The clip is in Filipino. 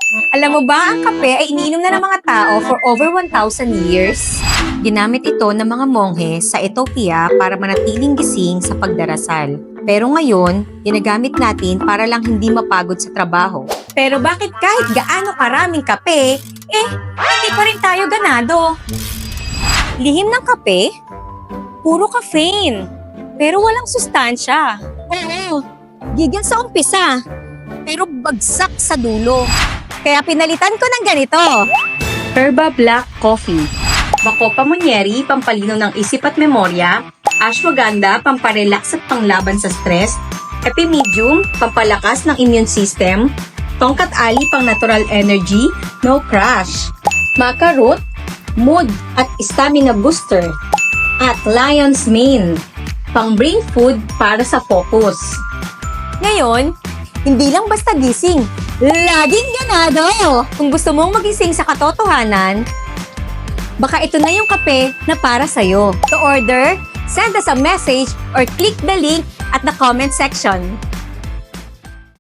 Alam mo ba, ang kape ay iniinom na ng mga tao for over 1,000 years? Ginamit ito ng mga monghe sa Ethiopia para manatiling gising sa pagdarasal. Pero ngayon, ginagamit natin para lang hindi mapagod sa trabaho. Pero bakit kahit gaano karaming kape, hindi pa rin tayo ganado? Lihim ng kape? Puro caffeine. Pero walang sustansya. Oo, gigil sa umpisa. Pero bagsak sa dulo. Kaya pinalitan ko ng ganito. Herba Black Coffee. Bacopa Monnieri, pampalinaw ng isip at memorya. Ashwagandha, pamparelax at panglaban sa stress. Epimedium, pampalakas ng immune system. Tongkat Ali, pang natural energy, no crash. Maca Root, mood at stamina booster. At Lion's Mane, pang brain food para sa focus. Ngayon, hindi lang basta gising, laging ganado! Kung gusto mong magising sa katotohanan, baka ito na yung kape na para sa'yo. To order, send us a message or click the link at the comment section.